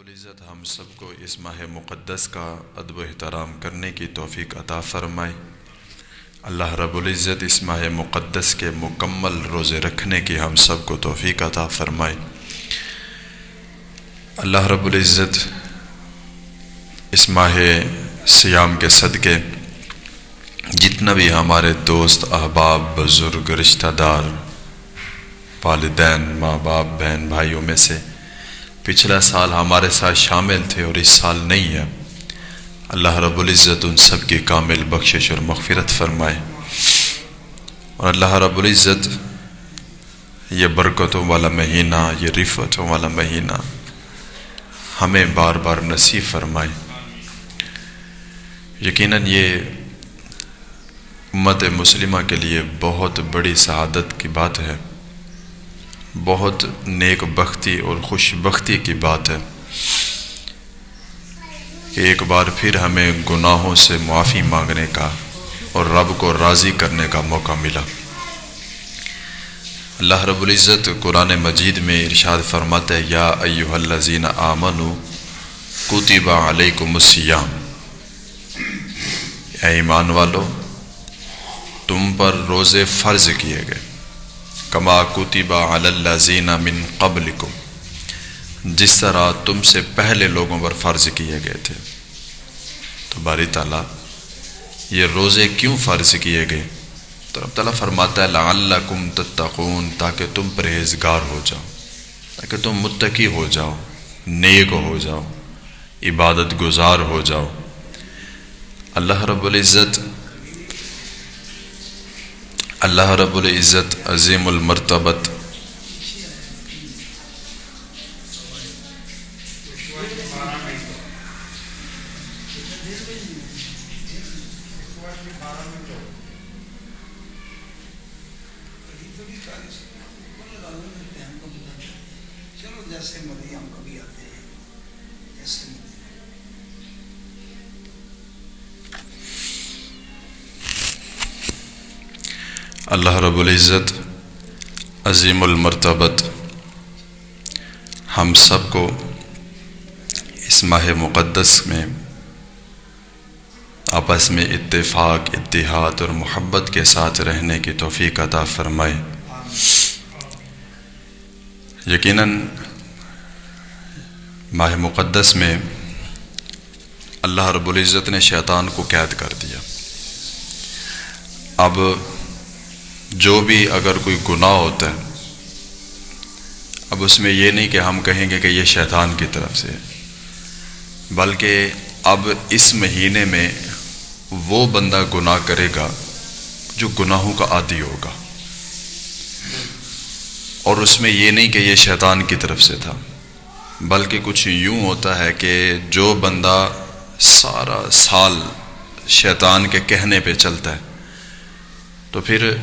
العزت ہم سب کو اس ماہ مقدس کا ادب و احترام کرنے کی توفیق عطا فرمائے۔ اللہ رب العزت اس ماہ مقدس کے مکمل روزے رکھنے کی ہم سب کو توفیق عطا فرمائے۔ اللہ رب العزت اس ماہ صیام کے صدقے جتنا بھی ہمارے دوست احباب بزرگ رشتہ دار والدین ماں باپ بہن بھائیوں میں سے پچھلا سال ہمارے ساتھ شامل تھے اور اس سال نہیں ہے، اللہ رب العزت ان سب کی کامل بخشش اور مغفرت فرمائے، اور اللہ رب العزت یہ برکتوں والا مہینہ، یہ رفعتوں والا مہینہ ہمیں بار بار نصیب فرمائے۔ یقیناً یہ امت مسلمہ کے لیے بہت بڑی سعادت کی بات ہے، بہت نیک بختی اور خوش بختی کی بات ہے کہ ایک بار پھر ہمیں گناہوں سے معافی مانگنے کا اور رب کو راضی کرنے کا موقع ملا۔ اللہ رب العزت قرآن مجید میں ارشاد فرماتا ہے، یا ایھا الذین آمنوا کتب علیکم الصیام، اے ایمان والو تم پر روزے فرض کیے گئے، کما کتب علی الذین من قبلکم، جس طرح تم سے پہلے لوگوں پر فرض کیے گئے تھے۔ تو باری تعالیٰ یہ روزے کیوں فرض کیے گئے؟ تو رب تعالیٰ فرماتا ہے لعلکم تتقون، تاکہ تم پرہیزگار ہو جاؤ، تاکہ تم متقی ہو جاؤ، نیک ہو جاؤ، عبادت گزار ہو جاؤ۔ اللہ رب العزت عظیم المرتبت اللہ رب العزت عظیم المرتبت ہم سب کو اس ماہ مقدس میں آپس میں اتفاق، اتحاد اور محبت کے ساتھ رہنے کی توفیق عطا فرمائے۔ یقیناً ماہ مقدس میں اللہ رب العزت نے شیطان کو قید کر دیا۔ اب جو بھی اگر کوئی گناہ ہوتا ہے، اب اس میں یہ نہیں کہ ہم کہیں گے کہ یہ شیطان کی طرف سے، بلکہ اب اس مہینے میں وہ بندہ گناہ کرے گا جو گناہوں کا عادی ہوگا، اور اس میں یہ نہیں کہ یہ شیطان کی طرف سے تھا، بلکہ کچھ یوں ہوتا ہے کہ جو بندہ سارا سال شیطان کے کہنے پہ چلتا ہے تو پھر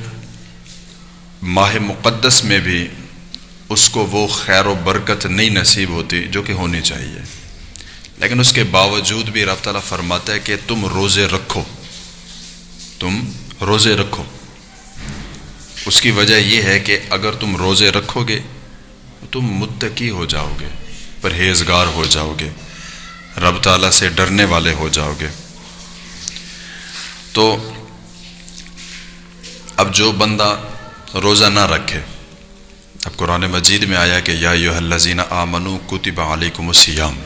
ماہ مقدس میں بھی اس کو وہ خیر و برکت نہیں نصیب ہوتی جو کہ ہونی چاہیے۔ لیکن اس کے باوجود بھی رب تعالیٰ فرماتا ہے کہ تم روزے رکھو، تم روزے رکھو۔ اس کی وجہ یہ ہے کہ اگر تم روزے رکھو گے تم متقی ہو جاؤ گے، پرہیزگار ہو جاؤ گے، رب تعالیٰ سے ڈرنے والے ہو جاؤ گے۔ تو اب جو بندہ روزہ نہ رکھے، اب قرآن مجید میں آیا کہ یا ایھا الذین آمنوا کتب علیکم الصیام،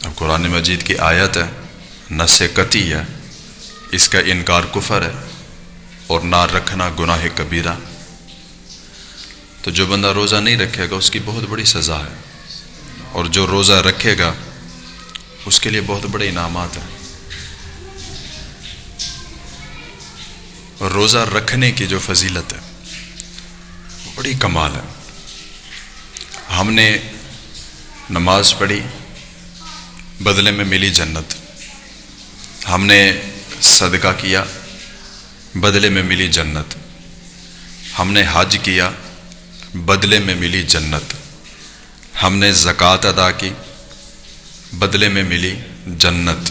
اب قرآن مجید کی آیت ہے، نص قطعی ہے، اس کا انکار کفر ہے اور نہ رکھنا گناہ کبیرہ۔ تو جو بندہ روزہ نہیں رکھے گا اس کی بہت بڑی سزا ہے، اور جو روزہ رکھے گا اس کے لیے بہت بڑے انعامات ہیں۔ روزہ رکھنے کی جو فضیلت ہے وہ بڑی کمال ہے۔ ہم نے نماز پڑھی، بدلے میں ملی جنت، ہم نے صدقہ کیا، بدلے میں ملی جنت، ہم نے حج کیا، بدلے میں ملی جنت، ہم نے زکوٰۃ ادا کی، بدلے میں ملی جنت،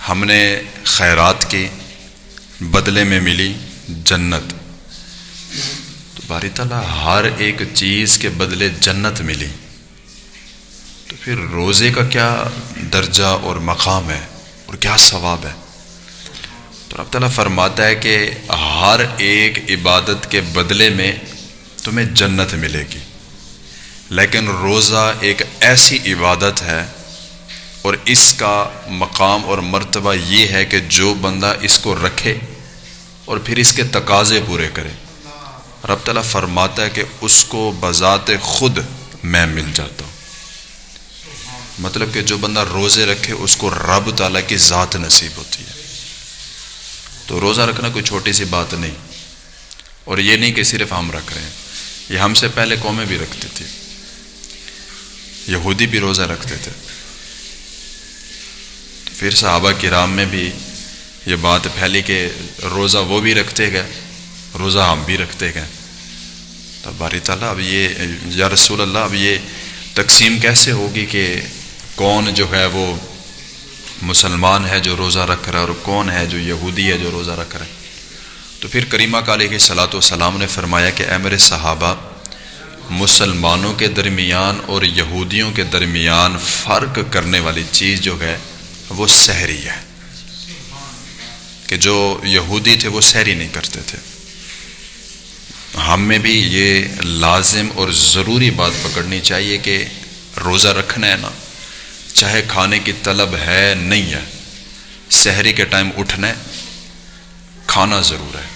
ہم نے خیرات کی، بدلے میں ملی جنت۔ تو باری تعالیٰ ہر ایک چیز کے بدلے جنت ملی، تو تو پھر روزے کا کیا درجہ اور مقام ہے اور کیا ثواب ہے؟ تو رب تعالیٰ فرماتا ہے کہ ہر ایک عبادت کے بدلے میں تمہیں جنت ملے گی، لیکن روزہ ایک ایسی عبادت ہے اور اس کا مقام اور مرتبہ یہ ہے کہ جو بندہ اس کو رکھے اور پھر اس کے تقاضے پورے کرے، رب تعالیٰ فرماتا ہے کہ اس کو بذات خود میں مل جاتا ہوں۔ مطلب کہ جو بندہ روزے رکھے اس کو رب تعالیٰ کی ذات نصیب ہوتی ہے۔ تو روزہ رکھنا کوئی چھوٹی سی بات نہیں، اور یہ نہیں کہ صرف ہم رکھ رہے ہیں، یہ ہم سے پہلے قومیں بھی رکھتی تھی، یہودی بھی روزہ رکھتے تھے، تو پھر صحابہ کرام میں بھی یہ بات پھیلی کہ روزہ وہ بھی رکھتے گئے، روزہ ہم بھی رکھتے گئے۔ تو باری تعالیٰ اب یہ یا رسول اللہ اب یہ تقسیم کیسے ہوگی کہ کون جو ہے وہ مسلمان ہے جو روزہ رکھ رہا ہے اور کون ہے جو یہودی ہے جو روزہ رکھ رہا ہے؟ تو پھر کریمہ کا علیہ الصلاۃ والسلام نے فرمایا کہ اے میرے صحابہ، مسلمانوں کے درمیان اور یہودیوں کے درمیان فرق کرنے والی چیز جو ہے وہ سحری ہے، کہ جو یہودی تھے وہ سحری نہیں کرتے تھے۔ ہم میں بھی یہ لازم اور ضروری بات پکڑنی چاہیے کہ روزہ رکھنا ہے نا، چاہے کھانے کی طلب ہے نہیں ہے، سحری کے ٹائم اٹھنا ہے، کھانا ضرور ہے۔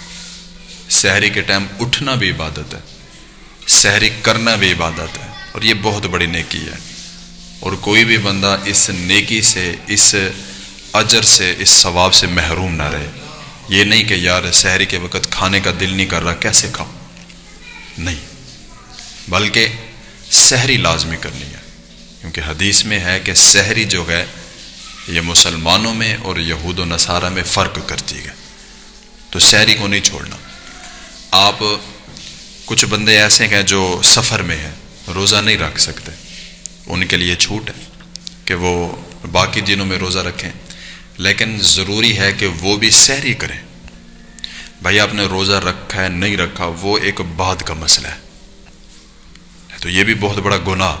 سحری کے ٹائم اٹھنا بھی عبادت ہے، سحری کرنا بھی عبادت ہے، اور یہ بہت بڑی نیکی ہے، اور کوئی بھی بندہ اس نیکی سے، اس اجر سے، اس ثواب سے محروم نہ رہے۔ یہ نہیں کہ یار سحری کے وقت کھانے کا دل نہیں کر رہا، کیسے کھاؤں؟ نہیں، بلکہ سحری لازمی کرنی ہے، کیونکہ حدیث میں ہے کہ سحری جو ہے یہ مسلمانوں میں اور یہود و نصارہ میں فرق کرتی ہے، تو سحری کو نہیں چھوڑنا۔ آپ کچھ بندے ایسے ہیں جو سفر میں ہیں، روزہ نہیں رکھ سکتے، ان کے لیے چھوٹ ہے کہ وہ باقی دنوں میں روزہ رکھیں، لیکن ضروری ہے کہ وہ بھی سحری کریں۔ بھائی آپ نے روزہ رکھا ہے نہیں رکھا وہ ایک بعد کا مسئلہ ہے، تو یہ بھی بہت بڑا گناہ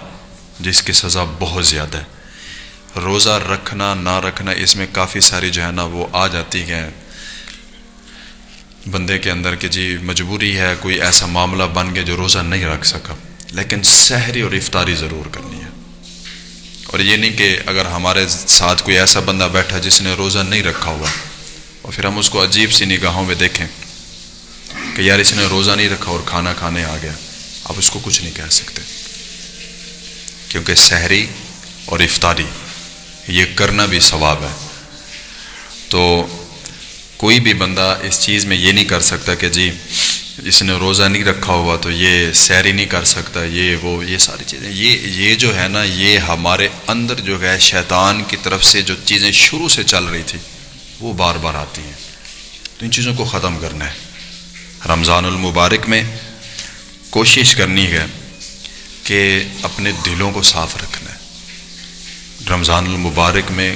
جس کی سزا بہت زیادہ ہے۔ روزہ رکھنا نہ رکھنا اس میں کافی ساری جو ہے نا وہ آ جاتی ہیں بندے کے اندر کہ جی مجبوری ہے، کوئی ایسا معاملہ بن گیا جو روزہ نہیں رکھ سکا، لیکن سحری اور افطاری ضرور کرنی ہے۔ اور یہ نہیں کہ اگر ہمارے ساتھ کوئی ایسا بندہ بیٹھا جس نے روزہ نہیں رکھا ہوا اور پھر ہم اس کو عجیب سی نگاہوں میں دیکھیں کہ یار اس نے روزہ نہیں رکھا اور کھانا کھانے آ گیا، آپ اس کو کچھ نہیں کہہ سکتے، کیونکہ سحری اور افطاری یہ کرنا بھی ثواب ہے۔ تو کوئی بھی بندہ اس چیز میں یہ نہیں کر سکتا کہ جی اس نے روزہ نہیں رکھا ہوا تو یہ سحری نہیں کر سکتا، یہ ساری چیزیں یہ جو ہے نا یہ ہمارے اندر جو ہے شیطان کی طرف سے جو چیزیں شروع سے چل رہی تھی وہ بار بار آتی ہیں، تو ان چیزوں کو ختم کرنا ہے۔ رمضان المبارک میں کوشش کرنی ہے کہ اپنے دلوں کو صاف رکھنا ہے۔ رمضان المبارک میں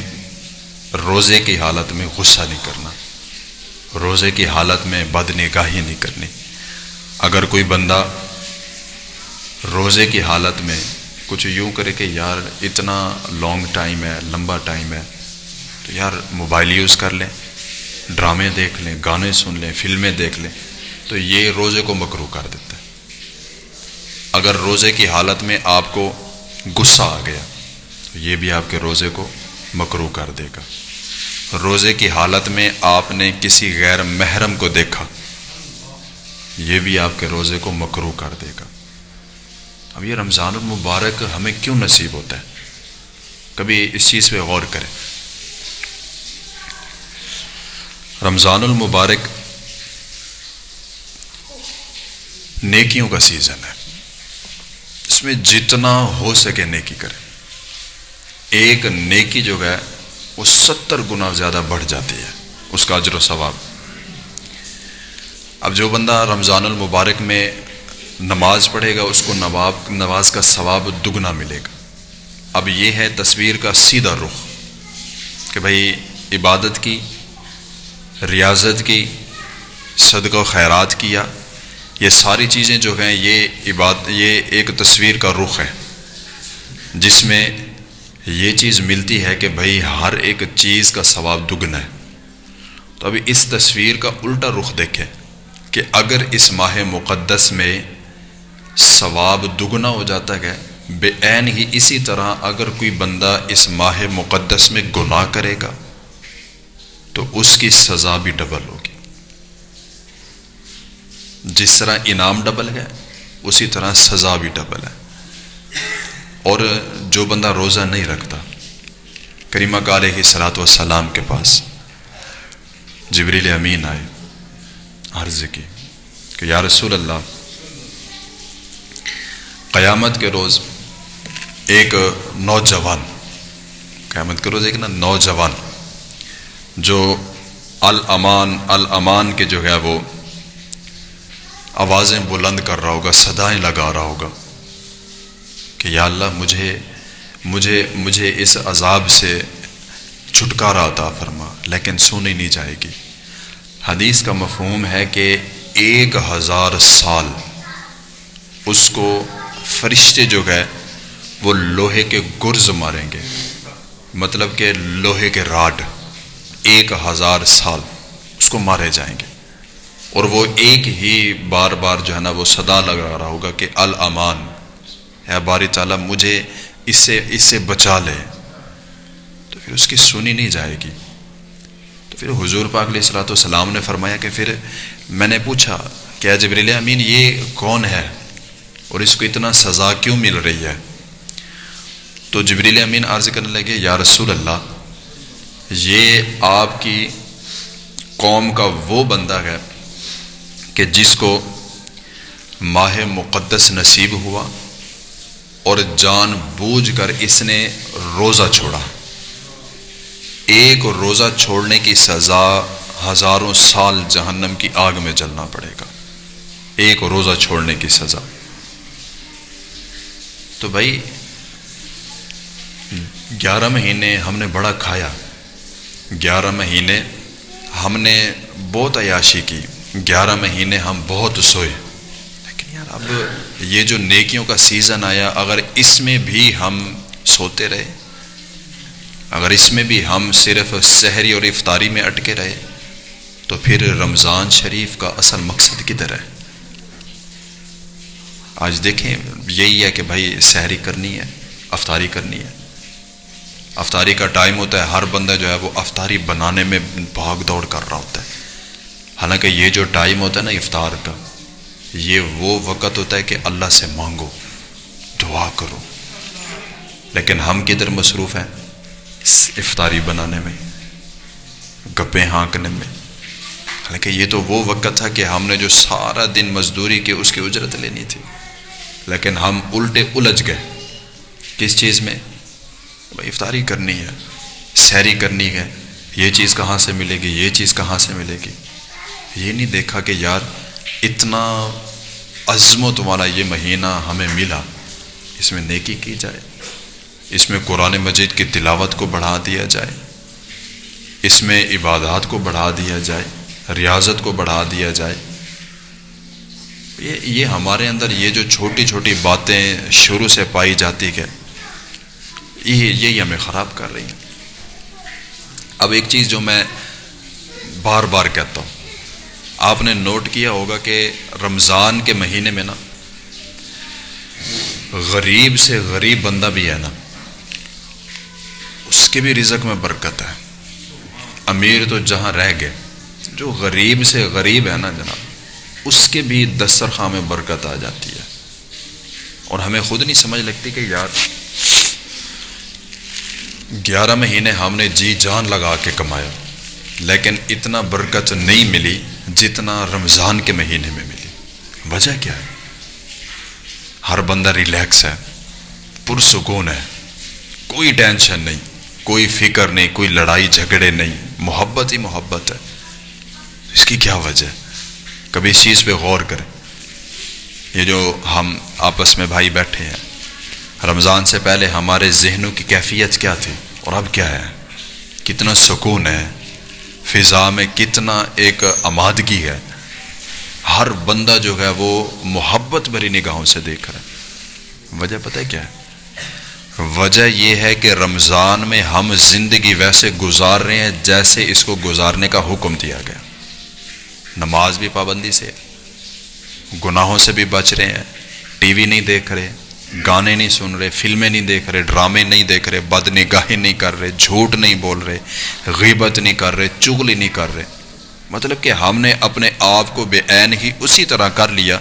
روزے کی حالت میں غصہ نہیں کرنا، روزے کی حالت میں بد نگاہی نہیں کرنی۔ اگر کوئی بندہ روزے کی حالت میں کچھ یوں کرے کہ یار اتنا لانگ ٹائم ہے، لمبا ٹائم ہے، تو یار موبائل یوز کر لیں، ڈرامے دیکھ لیں، گانے سن لیں، فلمیں دیکھ لیں، تو یہ روزے کو مکروہ کر دیتا ہے۔ اگر روزے کی حالت میں آپ کو غصہ آ گیا تو یہ بھی آپ کے روزے کو مکروہ کر دے گا۔ روزے کی حالت میں آپ نے کسی غیر محرم کو دیکھا، یہ بھی آپ کے روزے کو مکروہ کر دے گا۔ اب یہ رمضان المبارک ہمیں کیوں نصیب ہوتا ہے؟ کبھی اس چیز پہ غور کریں۔ رمضان المبارک نیکیوں کا سیزن ہے، اس میں جتنا ہو سکے نیکی کریں۔ ایک نیکی جو ہے وہ 70 گنا زیادہ بڑھ جاتی ہے اس کا اجر و ثواب۔ اب جو بندہ رمضان المبارک میں نماز پڑھے گا اس کو نماز کا ثواب دگنا ملے گا۔ اب یہ ہے تصویر کا سیدھا رخ کہ بھئی عبادت کی، ریاضت کی، صدقہ و خیرات کیا، یہ ساری چیزیں جو ہیں یہ ایک تصویر کا رخ ہے جس میں یہ چیز ملتی ہے کہ بھائی ہر ایک چیز کا ثواب دگنا ہے. تو ابھی اس تصویر کا الٹا رخ دیکھیں کہ اگر اس ماہ مقدس میں ثواب دگنا ہو جاتا ہے، بے عین ہی اسی طرح اگر کوئی بندہ اس ماہ مقدس میں گناہ کرے گا تو اس کی سزا بھی ڈبل ہوگی. جس طرح انعام ڈبل ہے اسی طرح سزا بھی ڈبل ہے. اور جو بندہ روزہ نہیں رکھتا، کریمہ کا علیہ الصلوۃ والسلام کے پاس جبریل امین آئے، عرض کی کہ یا رسول اللہ، قیامت کے روز ایک نوجوان، قیامت کے روز ایک نوجوان جو الامان الامان کے جو ہے وہ آوازیں بلند کر رہا ہوگا، صدائیں لگا رہا ہوگا کہ یا اللہ مجھے اس عذاب سے چھٹکارا عطا فرما، لیکن سنی نہیں جائے گی. حدیث کا مفہوم ہے کہ 1000 سال اس کو فرشتے جو ہے وہ لوہے کے گرز ماریں گے، مطلب کہ لوہے کے راڈ 1000 سال اس کو مارے جائیں گے. اور وہ ایک ہی بار بار جو ہے نا وہ صدا لگا رہا ہوگا کہ الامان، اے باری تعالیٰ مجھے اس سے بچا لے. تو پھر اس کی سنی نہیں جائے گی. تو پھر حضور پاک علیہ الصلوۃ والسلام نے فرمایا کہ پھر میں نے پوچھا کہ اے جبریل امین، یہ کون ہے اور اس کو اتنا سزا کیوں مل رہی ہے؟ تو جبریل امین عرض کرنے لگے، یا رسول اللہ، یہ آپ کی قوم کا وہ بندہ ہے کہ جس کو ماہ مقدس نصیب ہوا اور جان بوجھ کر اس نے روزہ چھوڑا. ایک روزہ چھوڑنے کی سزا 1000 سال جہنم کی آگ میں جلنا پڑے گا، ایک روزہ چھوڑنے کی سزا. تو بھائی 11 مہینے ہم نے بڑا کھایا، 11 مہینے ہم نے بہت عیاشی کی، 11 مہینے ہم بہت سوئے، لیکن یار اب یہ جو نیکیوں کا سیزن آیا، اگر اس میں بھی ہم سوتے رہے، اگر اس میں بھی ہم صرف سحری اور افطاری میں اٹکے رہے، تو پھر رمضان شریف کا اصل مقصد کدھر ہے؟ آج دیکھیں یہی ہے کہ بھائی سحری کرنی ہے، افطاری کرنی ہے. افطاری کا ٹائم ہوتا ہے، ہر بندہ جو ہے وہ افطاری بنانے میں بھاگ دوڑ کر رہا ہوتا ہے. حالانکہ یہ جو ٹائم ہوتا ہے نا افطار کا، یہ وہ وقت ہوتا ہے کہ اللہ سے مانگو، دعا کرو. لیکن ہم کدھر مصروف ہیں؟ افطاری بنانے میں، گپیں ہانکنے میں. حالانکہ یہ تو وہ وقت تھا کہ ہم نے جو سارا دن مزدوری کی اس کی اجرت لینی تھی، لیکن ہم الٹے الجھ گئے. کس چیز میں؟ بھائی افطاری کرنی ہے، سحری کرنی ہے، یہ چیز کہاں سے ملے گی، یہ چیز کہاں سے ملے گی. یہ نہیں دیکھا کہ یار اتنا عظمت والا یہ مہینہ ہمیں ملا، اس میں نیکی کی جائے، اس میں قرآن مجید کی تلاوت کو بڑھا دیا جائے، اس میں عبادات کو بڑھا دیا جائے، ریاضت کو بڑھا دیا جائے. یہ ہمارے اندر یہ جو چھوٹی چھوٹی باتیں شروع سے پائی جاتی ہے، یہی ہمیں خراب کر رہی ہیں. اب ایک چیز جو میں بار بار کہتا ہوں، آپ نے نوٹ کیا ہوگا کہ رمضان کے مہینے میں نا غریب سے غریب بندہ بھی ہے نا، اس کے بھی رزق میں برکت ہے. امیر تو جہاں رہ گئے، جو غریب سے غریب ہے نا جناب، اس کے بھی دسترخوان میں برکت آ جاتی ہے. اور ہمیں خود نہیں سمجھ لگتی کہ یار 11 مہینے ہم نے جی جان لگا کے کمایا، لیکن اتنا برکت نہیں ملی جتنا رمضان کے مہینے میں ملی. وجہ کیا ہے؟ ہر بندہ ریلیکس ہے، پرسکون ہے، کوئی ٹینشن نہیں، کوئی فکر نہیں، کوئی لڑائی جھگڑے نہیں، محبت ہی محبت ہے. اس کی کیا وجہ ہے؟ کبھی اس چیز پہ غور کریں. یہ جو ہم آپس میں بھائی بیٹھے ہیں، رمضان سے پہلے ہمارے ذہنوں کی کیفیت کیا تھی اور اب کیا ہے؟ کتنا سکون ہے، فضا میں کتنا ایک آمادگی ہے. ہر بندہ جو ہے وہ محبت بھری نگاہوں سے دیکھ رہا ہے. وجہ پتہ ہے کیا ہے؟ وجہ یہ ہے کہ رمضان میں ہم زندگی ویسے گزار رہے ہیں جیسے اس کو گزارنے کا حکم دیا گیا. نماز بھی پابندی سے، گناہوں سے بھی بچ رہے ہیں، ٹی وی نہیں دیکھ رہے، گانے نہیں سن رہے، فلمیں نہیں دیکھ رہے، ڈرامے نہیں دیکھ رہے، بد نگاہی نہیں کر رہے، جھوٹ نہیں بول رہے، غیبت نہیں کر رہے، چغلی نہیں کر رہے. مطلب کہ ہم نے اپنے آپ کو بے عین ہی اسی طرح کر لیا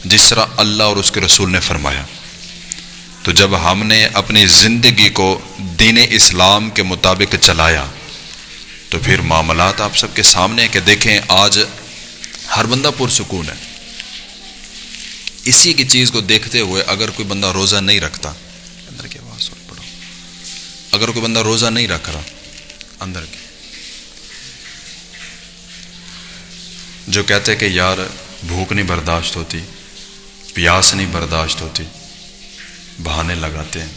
جس طرح اللہ اور اس کے رسول نے فرمایا. تو جب ہم نے اپنی زندگی کو دین اسلام کے مطابق چلایا تو پھر معاملات آپ سب کے سامنے ہیں کہ دیکھیں آج ہر بندہ پرسکون ہے. اسی کی چیز کو دیکھتے ہوئے اگر کوئی بندہ روزہ نہیں رکھتا، اندر کی آواز سن پڑو، اگر کوئی بندہ روزہ نہیں رکھ رہا، اندر کی جو کہتے کہ یار بھوک نہیں برداشت ہوتی، پیاس نہیں برداشت ہوتی، بہانے لگاتے ہیں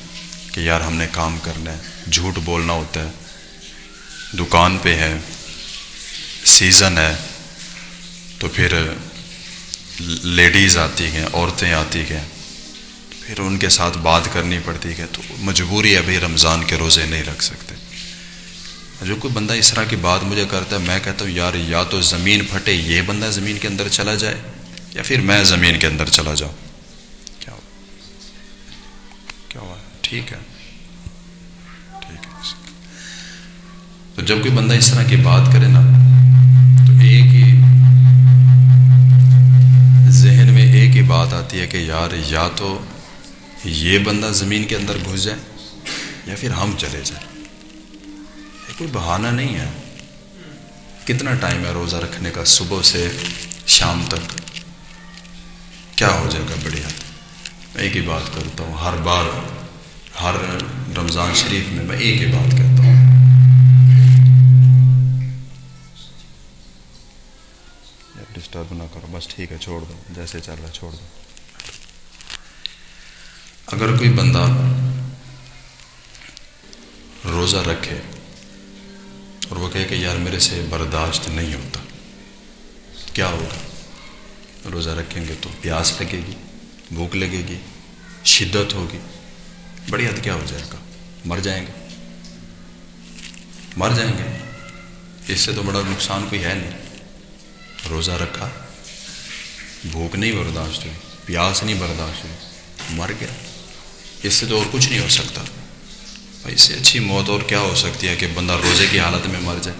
کہ یار ہم نے کام کرنا ہے، جھوٹ بولنا ہوتا ہے، دکان پہ ہے، سیزن ہے، تو پھر لیڈیز آتی ہیں، عورتیں آتی ہیں، پھر ان کے ساتھ بات کرنی پڑتی ہے، تو مجبوری ہے بھائی رمضان کے روزے نہیں رکھ سکتے. جو کوئی بندہ اس طرح کی بات مجھے کرتا ہے، میں کہتا ہوں یار یا تو زمین پھٹے، یہ بندہ زمین کے اندر چلا جائے، یا پھر میں زمین کے اندر چلا جاؤں. کیا ہوا؟ ٹھیک ہے، ٹھیک ہے. تو جب کوئی بندہ اس طرح کی بات کرے نا تو ایک ہی ذہن میں ایک ہی بات آتی ہے کہ یار یا تو یہ بندہ زمین کے اندر گھس جائے یا پھر ہم چلے جائیں. یہ کوئی بہانہ نہیں ہے. کتنا ٹائم ہے روزہ رکھنے کا؟ صبح سے شام تک. کیا ہو جائے گا؟ بڑھیا. میں ایک ہی بات کرتا ہوں ہر بار، ہر رمضان شریف میں ایک ہی بات کہتا ہوں. ڈسٹرب نہ کرو، بس ٹھیک ہے، چھوڑ دو، جیسے چل رہا ہے چھوڑ دو. اگر کوئی بندہ روزہ رکھے اور وہ کہے کہ یار میرے سے برداشت نہیں ہوتا، کیا ہوگا؟ روزہ رکھیں گے تو پیاس لگے گی، بھوک لگے گی، شدت ہوگی، بڑی حد کیا ہو جائے گا؟ مر جائیں گے، مر جائیں گے. اس سے تو بڑا نقصان کوئی ہے نہیں. روزہ رکھا، بھوک نہیں برداشت ہوئی، پیاس نہیں برداشت ہوئی، مر گیا. اس سے تو اور کچھ نہیں ہو سکتا. اس سے اچھی موت اور کیا ہو سکتی ہے کہ بندہ روزے کی حالت میں مر جائے؟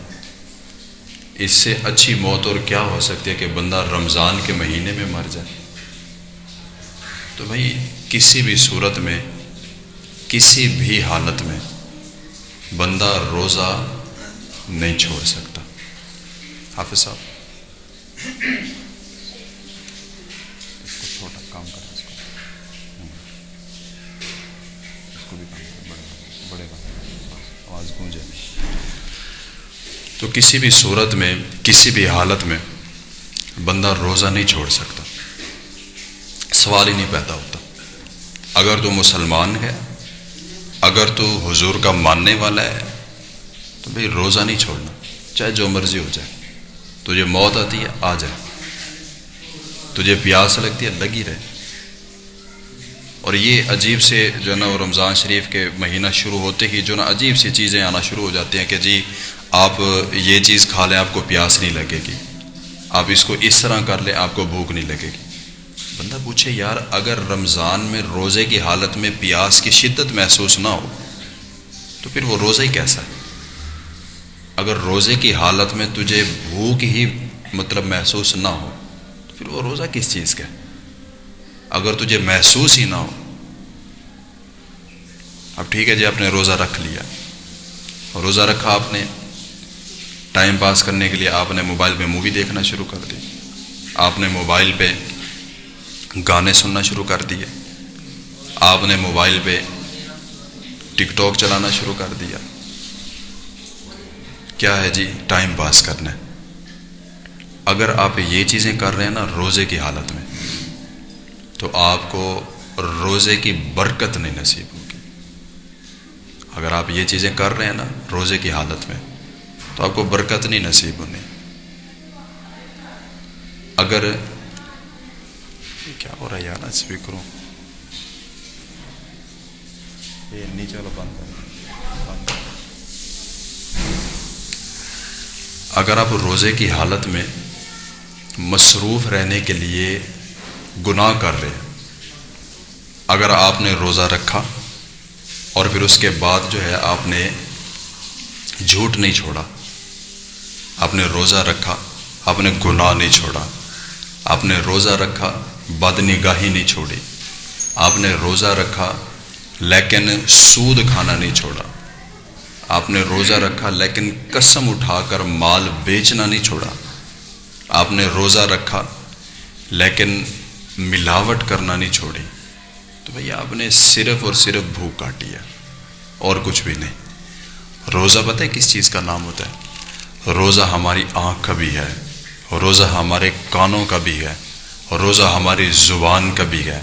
اس سے اچھی موت اور کیا ہو سکتی ہے کہ بندہ رمضان کے مہینے میں مر جائے؟ تو بھائی کسی بھی صورت میں، کسی بھی حالت میں بندہ روزہ نہیں چھوڑ سکتا. حافظ صاحب اس کو چھوٹا کام کریں، اس کو بھی کام کریں، بڑے آواز گونجے. تو کسی بھی صورت میں، کسی بھی حالت میں بندہ روزہ نہیں چھوڑ سکتا. سوال ہی نہیں پیدا ہوتا. اگر تو مسلمان ہے، اگر تو حضور کا ماننے والا ہے تو بھئی روزہ نہیں چھوڑنا، چاہے جو مرضی ہو جائے. تجھے موت آتی ہے آ جائے، تجھے پیاس لگتی ہے لگی رہے. اور یہ عجیب سے جو ہے نا رمضان شریف کے مہینہ شروع ہوتے ہی جو نا عجیب سی چیزیں آنا شروع ہو جاتی ہیں کہ جی آپ یہ چیز کھا لیں آپ کو پیاس نہیں لگے گی، آپ اس کو اس طرح کر لیں آپ کو بھوک نہیں لگے گی. بندہ پوچھے یار اگر رمضان میں روزے کی حالت میں پیاس کی شدت محسوس نہ ہو تو پھر وہ روزہ ہی کیسا ہے؟ اگر روزے کی حالت میں تجھے بھوک ہی مطلب محسوس نہ ہو تو پھر وہ روزہ کس چیز کا ہے؟ اگر تجھے محسوس ہی نہ ہو، اب ٹھیک ہے جی آپ نے روزہ رکھ لیا، روزہ رکھا آپ نے، ٹائم پاس کرنے کے لیے آپ نے موبائل پہ مووی دیکھنا شروع کر دی، آپ نے موبائل پہ گانے سننا شروع کر دیے، آپ نے موبائل پہ ٹک ٹاک چلانا شروع کر دیا. کیا ہے جی؟ ٹائم پاس کرنا ہے. اگر آپ یہ چیزیں کر رہے ہیں نا روزے کی حالت میں تو آپ کو روزے کی برکت نہیں نصیب ہوگی. اگر آپ یہ چیزیں کر رہے ہیں نا روزے کی حالت میں تو آپ کو برکت نہیں نصیب ہونی. اگر کیا ہو رہا ہے یار اسپیکروں، یہ نیچے والا بند ہے. اگر آپ روزے کی حالت میں مصروف رہنے کے لیے گناہ کر رہے ہیں، اگر آپ نے روزہ رکھا اور پھر اس کے بعد جو ہے آپ نے جھوٹ نہیں چھوڑا، آپ نے روزہ رکھا، آپ نے گناہ نہیں چھوڑا، آپ نے روزہ رکھا بد نگاہی نہیں چھوڑی، آپ نے روزہ رکھا لیکن سود کھانا نہیں چھوڑا، آپ نے روزہ رکھا لیکن قسم اٹھا کر مال بیچنا نہیں چھوڑا، آپ نے روزہ رکھا لیکن ملاوٹ کرنا نہیں چھوڑی، تو بھئی آپ نے صرف اور صرف بھوک کاٹی ہے اور کچھ بھی نہیں. روزہ پتہ ہے کس چیز کا نام ہوتا ہے؟ روزہ ہماری آنکھ کا بھی ہے، روزہ ہمارے کانوں کا بھی ہے، روزہ ہماری زبان کا بھی ہے،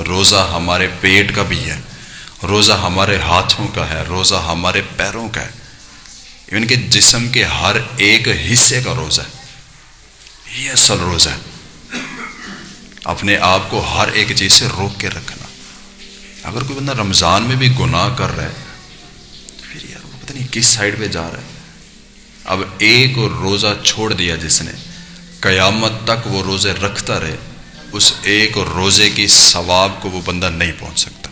روزہ ہمارے پیٹ کا بھی ہے، روزہ ہمارے ہاتھوں کا ہے، روزہ ہمارے پیروں کا ہے، ایون کہ جسم کے ہر ایک حصے کا روزہ ہے. یہ اصل روزہ ہے، اپنے آپ کو ہر ایک چیز سے روک کے رکھنا. اگر کوئی بندہ رمضان میں بھی گناہ کر رہا ہے تو پھر یار وہ پتہ نہیں کس سائڈ پہ جا رہا ہے. اب ایک روزہ چھوڑ دیا جس نے، قیامت تک وہ روزے رکھتا رہے، اس ایک روزے کی ثواب کو وہ بندہ نہیں پہنچ سکتا،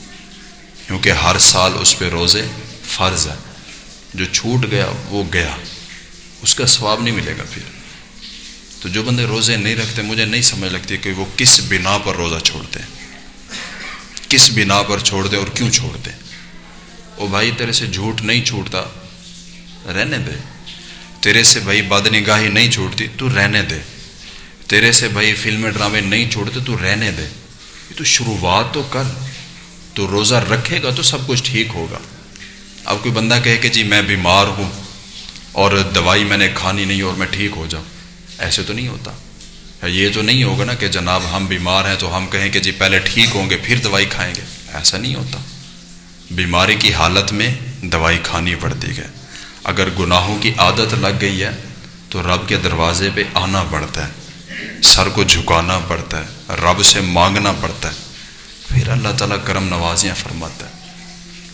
کیونکہ ہر سال اس پہ روزے فرض ہے. جو چھوٹ گیا وہ گیا، اس کا ثواب نہیں ملے گا پھر. تو جو بندے روزے نہیں رکھتے، مجھے نہیں سمجھ لگتی کہ وہ کس بنا پر روزہ چھوڑتے ہیں، کس بنا پر چھوڑتے اور کیوں چھوڑتے. او بھائی تیرے سے جھوٹ نہیں چھوٹتا، رہنے دے. تیرے سے بھائی بد نگاہی نہیں چھوٹتی، تو رہنے دے. تیرے سے بھائی فلمیں ڈرامے نہیں چھوڑتے، تو رہنے دے. یہ تو شروعات تو کر. تو روزہ رکھے گا تو سب کچھ ٹھیک ہوگا. اب کوئی بندہ کہے کہ جی میں بیمار ہوں اور دوائی میں نے کھانی نہیں اور میں ٹھیک ہو جاؤں، ایسے تو نہیں ہوتا. یہ تو نہیں ہوگا نا کہ جناب ہم بیمار ہیں تو ہم کہیں کہ جی پہلے ٹھیک ہوں گے پھر دوائی کھائیں گے، ایسا نہیں ہوتا. بیماری کی حالت میں دوائی کھانی پڑتی ہے. اگر گناہوں کی عادت لگ گئی ہے تو رب کے دروازے پہ آنا پڑتا ہے، سر کو جھکانا پڑتا ہے، رب سے مانگنا پڑتا ہے، پھر اللہ تعالیٰ کرم نوازیاں فرماتا ہے.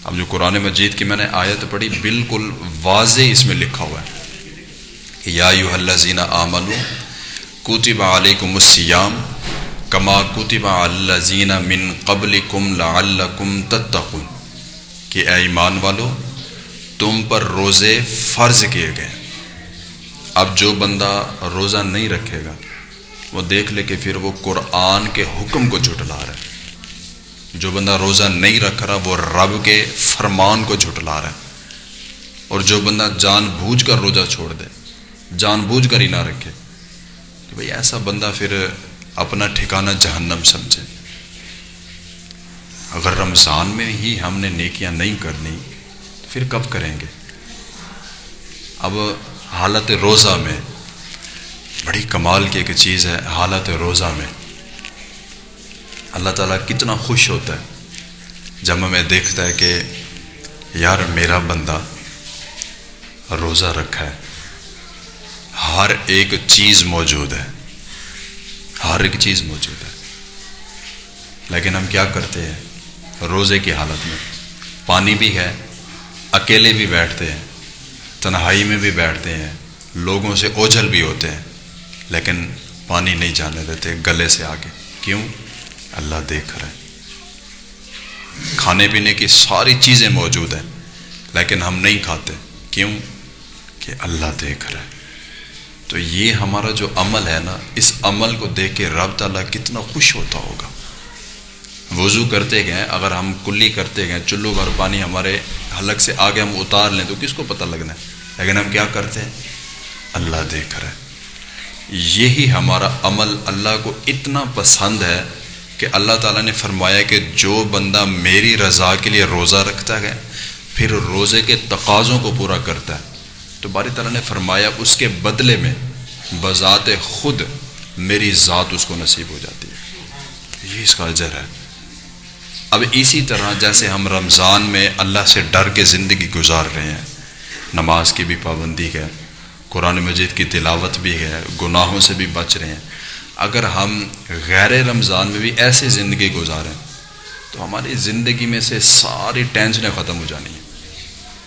اب جو قرآن مجید کی میں نے آیت پڑھی بالکل واضح اس میں لکھا ہوا ہے کہ یا ایھا الذین آمنوا کتب علیکم الصیام کما کتب علی الذین من قبلکم لعلکم تتقون، کہ اے ایمان والو تم پر روزے فرض کیے گئے. اب جو بندہ روزہ نہیں رکھے گا وہ دیکھ لے کہ پھر وہ قرآن کے حکم کو جھٹلا رہا ہے. جو بندہ روزہ نہیں رکھ رہا وہ رب کے فرمان کو جھٹلا رہا ہے. اور جو بندہ جان بوجھ کر روزہ چھوڑ دے، جان بوجھ کر ہی نہ رکھے، تو بھئی ایسا بندہ پھر اپنا ٹھکانہ جہنم سمجھے. اگر رمضان میں ہی ہم نے نیکیاں نہیں کرنی تو پھر کب کریں گے؟ اب حالت روزہ میں بڑی کمال کی ایک چیز ہے. حالت روزہ میں اللہ تعالیٰ کتنا خوش ہوتا ہے جب ہمیں دیکھتا ہے کہ یار میرا بندہ روزہ رکھا ہے، ہر ایک چیز موجود ہے، ہر ایک چیز موجود ہے، لیکن ہم کیا کرتے ہیں روزے کی حالت میں؟ پانی بھی ہے، اکیلے بھی بیٹھتے ہیں، تنہائی میں بھی بیٹھتے ہیں، لوگوں سے اوجھل بھی ہوتے ہیں، لیکن پانی نہیں جانے دیتے گلے سے آگے. کیوں؟ اللہ دیکھ رہا ہے. کھانے پینے کی ساری چیزیں موجود ہیں لیکن ہم نہیں کھاتے. کیوں؟ کہ اللہ دیکھ رہا ہے. تو یہ ہمارا جو عمل ہے نا، اس عمل کو دیکھ کے رب تعالیٰ کتنا خوش ہوتا ہوگا. وضو کرتے گئے، اگر ہم کلی کرتے گئے، چلو بھر پانی ہمارے حلق سے آگے ہم اتار لیں تو کس کو پتہ لگنا ہے؟ لیکن ہم کیا کرتے ہیں؟ اللہ دیکھ رہا ہے. یہی ہمارا عمل اللہ کو اتنا پسند ہے کہ اللہ تعالیٰ نے فرمایا کہ جو بندہ میری رضا کے لیے روزہ رکھتا ہے پھر روزے کے تقاضوں کو پورا کرتا ہے تو باری تعالیٰ نے فرمایا اس کے بدلے میں بذات خود میری ذات اس کو نصیب ہو جاتی ہے. یہ اس کا اجر ہے. اب اسی طرح جیسے ہم رمضان میں اللہ سے ڈر کے زندگی گزار رہے ہیں، نماز کی بھی پابندی ہے، قرآن مجید کی تلاوت بھی ہے، گناہوں سے بھی بچ رہے ہیں، اگر ہم غیر رمضان میں بھی ایسے زندگی گزاریں تو تو ہماری زندگی میں سے ساری ٹینشنیں ختم ہو جانی ہیں،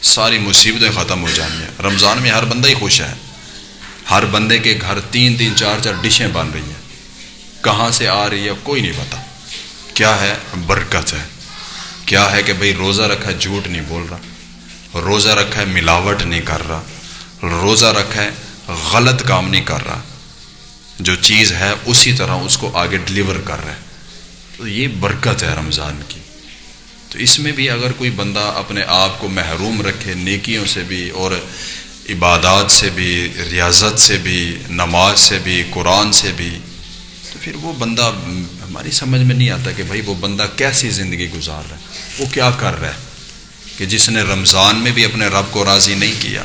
ساری مصیبتیں ختم ہو جانی ہیں۔ رمضان میں ہر بندہ ہی خوش ہے، ہر بندے کے گھر 3 4 ڈشیں بن رہی ہیں، کہاں سے آ رہی ہے کوئی نہیں پتا۔ کیا ہے؟ برکت ہے۔ کیا ہے کہ بھئی روزہ رکھا ہے، جھوٹ نہیں بول رہا، روزہ رکھا ہے ملاوٹ نہیں کر رہا، روزہ رکھا ہے غلط کام نہیں کر رہا، جو چیز ہے اسی طرح اس کو آگے ڈلیور کر رہا ہے۔ تو یہ برکت ہے رمضان کی۔ تو اس میں بھی اگر کوئی بندہ اپنے آپ کو محروم رکھے نیکیوں سے بھی اور عبادات سے بھی، ریاضت سے بھی، نماز سے بھی، قرآن سے بھی، تو پھر وہ بندہ ہماری سمجھ میں نہیں آتا کہ بھائی وہ بندہ کیسی زندگی گزار رہا ہے، وہ کیا کر رہا ہے کہ جس نے رمضان میں بھی اپنے رب کو راضی نہیں کیا،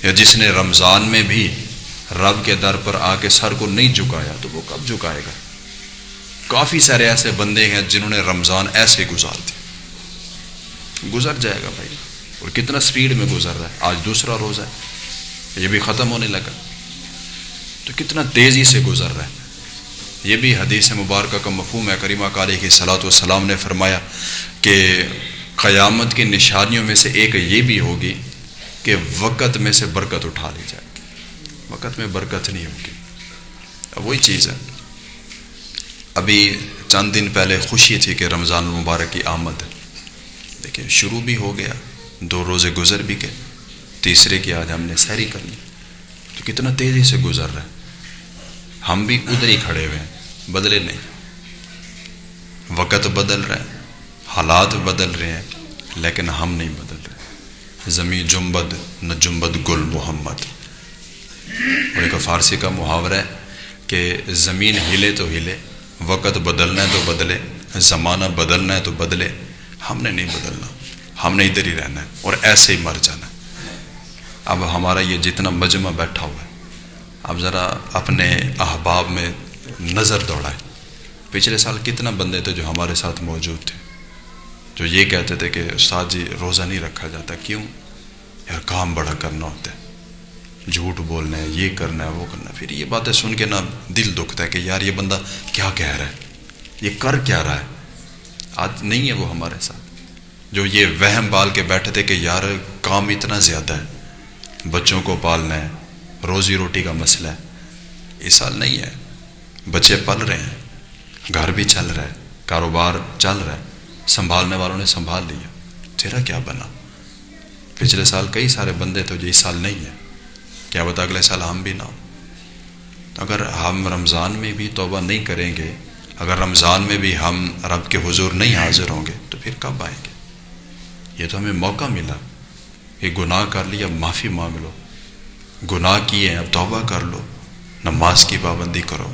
یا جس نے رمضان میں بھی رب کے در پر آ کے سر کو نہیں جھکایا، تو وہ کب جھکائے گا؟ کافی سارے ایسے بندے ہیں جنہوں نے رمضان ایسے گزار دیا، گزر جائے گا بھائی، اور کتنا سپیڈ میں گزر رہا ہے۔ آج دوسرا روزہ ہے، یہ بھی ختم ہونے لگا، تو کتنا تیزی سے گزر رہا ہے۔ یہ بھی حدیث مبارکہ کا مفہوم ہے۔ کریمہ علیہ الصلوۃ والسلام نے فرمایا کہ قیامت کی نشانیوں میں سے ایک یہ بھی ہوگی کہ وقت میں سے برکت اٹھا لی جائے گی، وقت میں برکت نہیں ہوگی۔ اب وہی چیز ہے، ابھی چند دن پہلے خوشی تھی کہ رمضان المبارک کی آمد ہے، دیکھیں شروع بھی ہو گیا، 2 روزے گزر بھی گئے، تیسرے کی آج ہم نے سحری کر لی، تو کتنا تیزی سے گزر رہا ہے۔ ہم بھی ادھر ہی کھڑے ہوئے ہیں، بدلے نہیں۔ وقت بدل رہا ہے، حالات بدل رہے ہیں، لیکن ہم نہیں بدل رہے۔ زمیں جنبد نہ جنبد گل محمد، اور ایک فارسی کا محاورہ ہے کہ زمین ہلے تو ہلے، وقت بدلنا ہے تو بدلے، زمانہ بدلنا ہے تو بدلے، ہم نے نہیں بدلنا، ہم نے ادھر ہی رہنا ہے اور ایسے ہی مر جانا ہے۔ اب ہمارا یہ جتنا مجمع بیٹھا ہوا ہے، اب ذرا اپنے احباب میں نظر دوڑائیں۔ پچھلے سال کتنا بندے تھے جو ہمارے ساتھ موجود تھے، جو یہ کہتے تھے کہ استاد جی روزہ نہیں رکھا جاتا، کیوں؟ یار کام بڑا کرنا ہوتا ہے، جھوٹ بولنا ہے، یہ کرنا ہے، وہ کرنا ہے۔ پھر یہ باتیں سن کے نا دل دکھتا ہے کہ یار یہ بندہ کیا کہہ رہا ہے، یہ کر کیا رہا ہے۔ آج نہیں ہے وہ ہمارے ساتھ، جو یہ وہم پال کے بیٹھے تھے کہ یار کام اتنا زیادہ ہے، بچوں کو پالنا ہے، روزی روٹی کا مسئلہ ہے۔ اس سال نہیں ہے، بچے پل رہے ہیں، گھر بھی چل رہا ہے، کاروبار چل رہا ہے، سنبھالنے والوں نے سنبھال لیا، تیرا کیا بنا؟ پچھلے سال کئی سارے بندے تھے جو اس سال نہیں ہے، کیا بتا اگلے سال ہم بھی نہ ہوں۔ اگر ہم رمضان میں بھی توبہ نہیں کریں گے، اگر رمضان میں بھی ہم رب کے حضور نہیں حاضر ہوں گے، تو پھر کب آئیں گے؟ یہ تو ہمیں موقع ملا، یہ گناہ کر لیا، معافی مانگ لو، گناہ کیے ہیں اب توبہ کر لو، نماز کی پابندی کرو،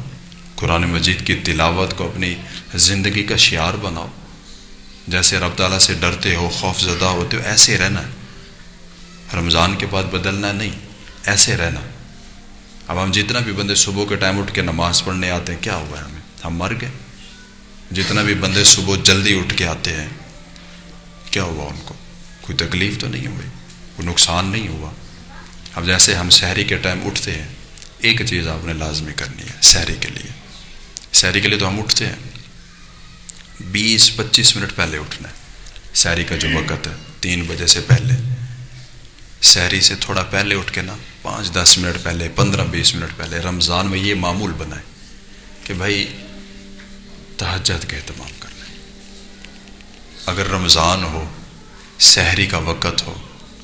قرآن مجید کی تلاوت کو اپنی زندگی کا شعار بناؤ، جیسے رب تعالیٰ سے ڈرتے ہو، خوف زدہ ہوتے ہو، ایسے رہنا ہے۔ رمضان کے بعد بدلنا نہیں، ایسے رہنا۔ اب ہم جتنا بھی بندے صبح کے ٹائم اٹھ کے نماز پڑھنے آتے ہیں، کیا ہوا ہے ہمیں؟ ہم مر گئے۔ جتنا بھی بندے صبح جلدی اٹھ کے آتے ہیں، کیا ہوا ان کو؟ کوئی تکلیف تو نہیں ہوئی، کوئی نقصان نہیں ہوا۔ اب جیسے ہم سحری کے ٹائم اٹھتے ہیں، ایک چیز آپ نے لازمی کرنی ہے سحری کے لیے۔ سحری کے لیے تو ہم اٹھتے ہیں 20-25 منٹ پہلے اٹھنا ہے۔ سحری کا جو وقت ہے 3 بجے سے پہلے، سحری سے تھوڑا پہلے اٹھ کے نا 5-10 منٹ پہلے، 15-20 منٹ پہلے رمضان میں یہ معمول بنائیں کہ بھائی تہجد کا اہتمام کرنا ہے۔ اگر رمضان ہو، سحری کا وقت ہو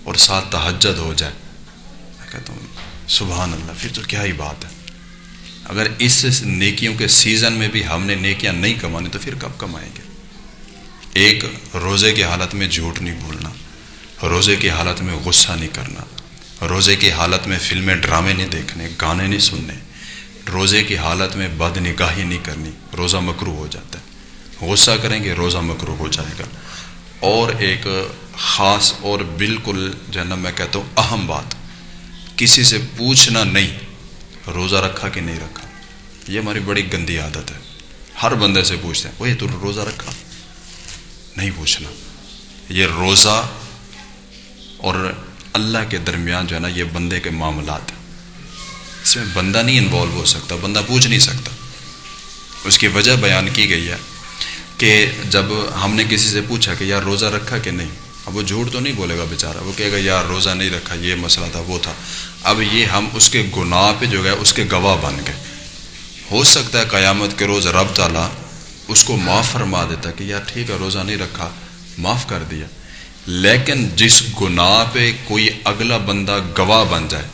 اور ساتھ تہجد ہو جائے، میں کہتا ہوں سبحان اللہ، پھر تو کیا ہی بات ہے۔ اگر اس نیکیوں کے سیزن میں بھی ہم نے نیکیاں نہیں کمانی تو پھر کب کمائیں گے؟ ایک روزے کی حالت میں جھوٹ نہیں بولنا، روزے کی حالت میں غصہ نہیں کرنا، روزے کی حالت میں فلمیں ڈرامے نہیں دیکھنے، گانے نہیں سننے، روزے کی حالت میں بد نگاہی نہیں کرنی، روزہ مکروہ ہو جاتا ہے۔ غصہ کریں گے روزہ مکروہ ہو جائے گا۔ اور ایک خاص اور بالکل جو ہے نا میں کہتا ہوں اہم بات، کسی سے پوچھنا نہیں روزہ رکھا کہ نہیں رکھا۔ یہ ہماری بڑی گندی عادت ہے، ہر بندے سے پوچھتے ہیں وہ تو روزہ رکھا، نہیں پوچھنا۔ یہ روزہ اور اللہ کے درمیان جو ہے نا یہ بندے کے معاملات ہیں، اس میں بندہ نہیں انوالو ہو سکتا، بندہ پوچھ نہیں سکتا۔ اس کی وجہ بیان کی گئی ہے کہ جب ہم نے کسی سے پوچھا کہ یار روزہ رکھا کہ نہیں، اب وہ جھوٹ تو نہیں بولے گا بیچارہ، وہ کہے گا یار روزہ نہیں رکھا، یہ مسئلہ تھا وہ تھا. اب یہ ہم اس کے گناہ پہ جو ہے اس کے گواہ بن گئے. ہو سکتا ہے قیامت کے روز رب تعالیٰ اس کو معاف فرما دیتا کہ یار ٹھیک ہے روزہ نہیں رکھا، معاف کر دیا. لیکن جس گناہ پہ کوئی اگلا بندہ گواہ بن جائے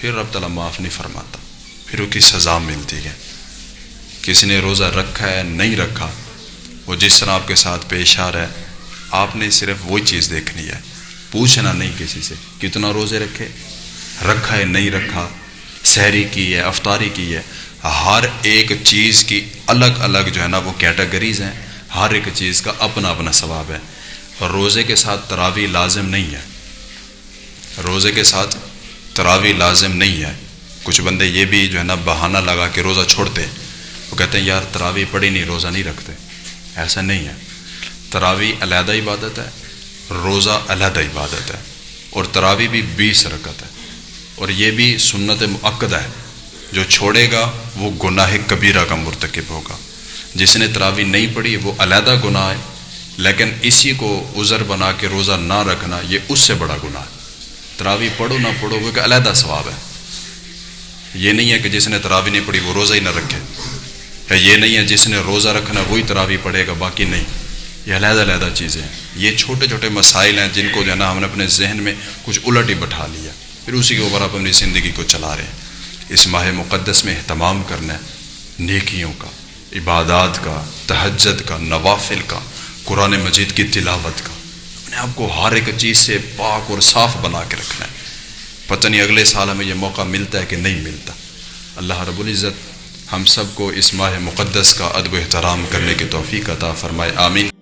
پھر رب تعالیٰ معاف نہیں فرماتا، پھر اس کی سزا ملتی ہے. کسی نے روزہ رکھا ہے نہیں رکھا، وہ جس طرح آپ کے ساتھ پیش آ رہا ہے آپ نے صرف وہی چیز دیکھنی ہے، پوچھنا نہیں کسی سے کتنا روزے رکھے، رکھا ہے نہیں رکھا، سحری کی ہے افطاری کی ہے. ہر ایک چیز کی الگ الگ جو ہے نا وہ کیٹیگریز ہیں، ہر ایک چیز کا اپنا اپنا ثواب ہے. روزے کے ساتھ تراویح لازم نہیں ہے، روزے کے ساتھ تراویح لازم نہیں ہے. کچھ بندے یہ بھی جو ہے نا بہانہ لگا کے روزہ چھوڑتے ہیں، وہ کہتے ہیں یار تراویح پڑھی نہیں روزہ نہیں رکھتے. ایسا نہیں ہے. تراویح علیحدہ عبادت ہے، روزہ علیحدہ عبادت ہے. اور تراویح بھی 20 رکعت ہے، اور یہ بھی سنت مؤکدہ ہے. جو چھوڑے گا وہ گناہ کبیرہ کا مرتکب ہوگا. جس نے تراویح نہیں پڑھی وہ علیحدہ گناہ ہے، لیکن اسی کو عذر بنا کے روزہ نہ رکھنا یہ اس سے بڑا گناہ ہے. تراویح پڑھو نہ پڑھو وہ ایک علیحدہ ثواب ہے. یہ نہیں ہے کہ جس نے تراویح نہیں پڑھی وہ روزہ ہی نہ رکھے، یہ نہیں ہے جس نے روزہ رکھنا وہی تراویح پڑھے گا باقی نہیں. یہ علیحدہ علیحدہ چیزیں ہیں. یہ چھوٹے چھوٹے مسائل ہیں جن کو جو ہے نا ہم نے اپنے ذہن میں کچھ الٹ ہی بٹھا لیا، پھر اسی کے اوپر آپ اپنی زندگی کو چلا رہے ہیں. اس ماہ مقدس میں اہتمام کرنا ہے نیکیوں کا، عبادات کا، تہجد کا، نوافل کا، قرآن مجید کی تلاوت کا. اپنے آپ کو ہر ایک چیز سے پاک اور صاف بنا کے رکھنا ہے. پتہ نہیں اگلے سال ہمیں یہ موقع ملتا ہے کہ نہیں ملتا. اللہ رب العزت ہم سب کو اس ماہ مقدس کا ادب و احترام کرنے کی توفیق عطا فرمائے. آمین.